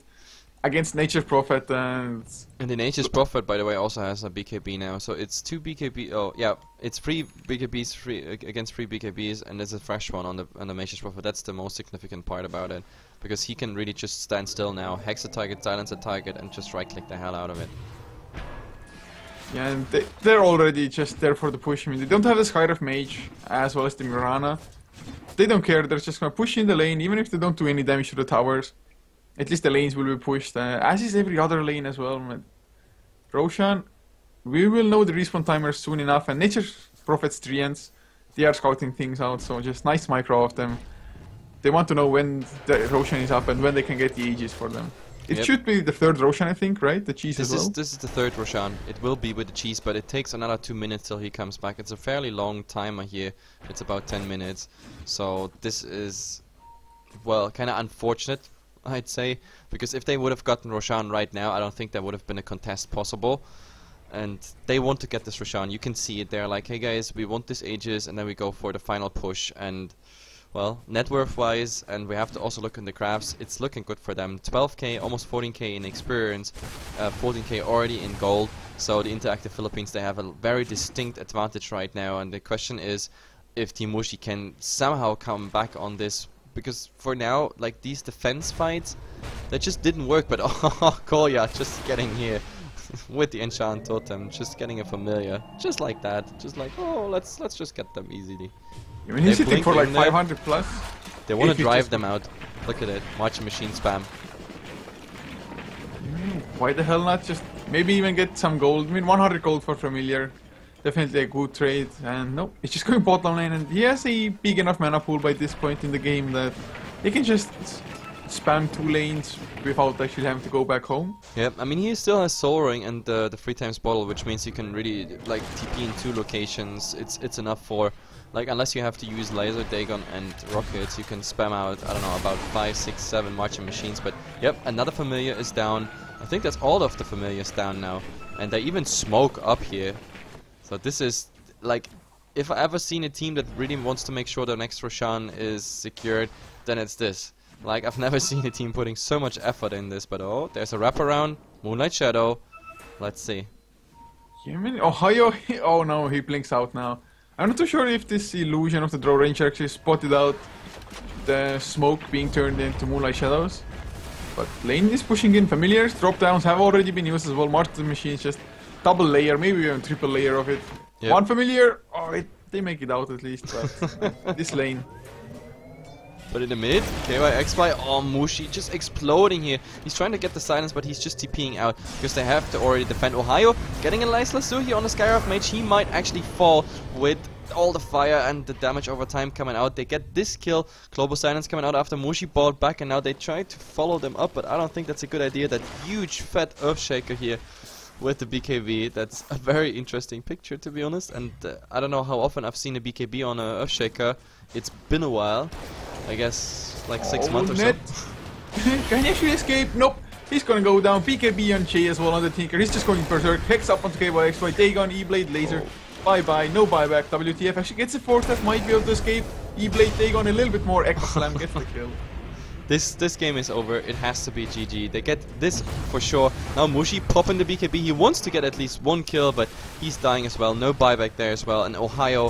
against Nature's Prophet, and the Nature's Prophet, by the way, also has a BKB now. So it's 2 BKB. Oh, yeah, it's 3 BKBs against 3 BKBs, and there's a fresh one on the Nature's Prophet. That's the most significant part about it, because he can really just stand still now, hex a target, silence a target, and just right-click the hell out of it. yeah, and they're already just there for the push. I mean, they don't have the Skyref Mage as well as the Mirana. They don't care. They're just gonna push in the lane, even if they don't do any damage to the towers. At least the lanes will be pushed, as is every other lane as well, man. Roshan, we will know the respawn timers soon enough, and Nature's Prophet's Treants, they are scouting things out, so just nice micro of them. They want to know when the Roshan is up and when they can get the Aegis for them. It should be the 3rd Roshan, I think, right? The cheese as well? This is the 3rd Roshan. It will be with the cheese, but it takes another 2 minutes till he comes back. It's a fairly long timer here. It's about 10 minutes. So this is, well, kind of unfortunate, I'd say, because if they would have gotten Roshan right now, I don't think there would have been a contest possible. And they want to get this Roshan. You can see it. They're like, hey guys, we want this Aegis, and then we go for the final push. And well, net worth wise, and we have to also look in the graphs, it's looking good for them. 12k, almost 14k in experience, 14k already in gold. So the Interactive Philippines, they have a very distinct advantage right now, and the question is if Team Mushi can somehow come back on this, because for now, like these defense fights, that just didn't work. But oh, Kolya just getting here with the enchant totem, just getting a familiar, just like that, just like, oh, let's just get them easily. I mean, he's hitting for like 500 plus. They want to drive them out. Look at it, marching machine spam. Why the hell not just maybe even get some gold? I mean, 100 gold for familiar, definitely a good trade. And no, it's just going bottom lane, and he has a big enough mana pool by this point in the game that he can just spam 2 lanes without actually having to go back home. Yeah, I mean, he still has Soul Ring and the 3 times bottle, which means you can really like TP in 2 locations. It's enough for, like, unless you have to use laser, Dagon, and rockets, you can spam out, I don't know, about 5, 6, 7 marching machines. But yep, another familiar is down. I think that's all of the familiars down now, and they even smoke up here. So this is like, if I ever seen a team that really wants to make sure their next Roshan is secured, then it's this. Like, I've never seen a team putting so much effort in this. But oh, there's a wraparound, Moonlight Shadow. Let's see. You mean Ohio? Oh no, he blinks out now. I'm not too sure if this illusion of the Draw Ranger actually spotted out the smoke being turned into Moonlight Shadows. But lane is pushing in. Familiars, drop downs have already been used as well. Martin machines, just double layer, maybe even triple layer of it. Yep. 1 familiar, oh, they make it out at least, but this lane. But in the mid, KYXY, oh, Mushi just exploding here. He's trying to get the silence, but he's just TPing out because they have to already defend. Ohio getting a nice lasso here on the Skyref Mage. He might actually fall with all the fire and the damage over time coming out. They get this kill. Global silence coming out after Mushi balled back, and now they try to follow them up, but I don't think that's a good idea. That huge fat Earthshaker here with the BKB. That's a very interesting picture, to be honest. And I don't know how often I've seen a BKB on a Earthshaker. It's been a while. I guess like 6 months or so. Can he actually escape? Nope. He's gonna go down. BKB on Che as well on the Tinker. He's just going berserk. Hex up onto KYXY. Dagon, E-Blade, Laser. Bye-bye. No buyback. WTF actually gets a 4th, might be able to escape. E-Blade, Dagon, a little bit more. Echo Slam gets the kill. This game is over. It has to be GG. They get this for sure. Now Mushi popping the BKB. He wants to get at least 1 kill, but he's dying as well. No buyback there as well. And Ohio,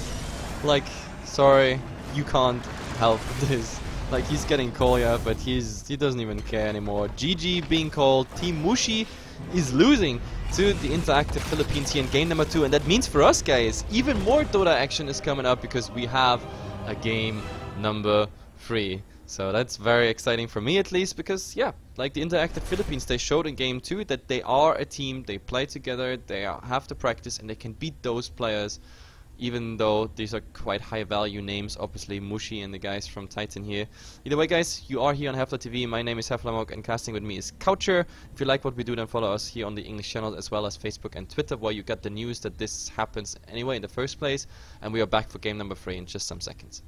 like, sorry, you can't help this. Like, he's getting Kolya, but he doesn't even care anymore. GG being called. Team Mushi is losing to the Interactive Philippines here in game number 2, and that means for us, guys, even more Dota action is coming up because we have a game number 3. So that's very exciting for me, at least, because yeah, like the Interactive Philippines, they showed in game 2 that they are a team, they play together, they have to practice, and they can beat those players. even though these are quite high value names, obviously Mushi and the guys from Titan here. Either way, guys, you are here on HeflaTV. My name is HeflaMog, and casting with me is Coucher. If you like what we do, then follow us here on the English channel, as well as Facebook and Twitter, where you get the news that this happens anyway in the first place. And we are back for game number 3 in just some seconds.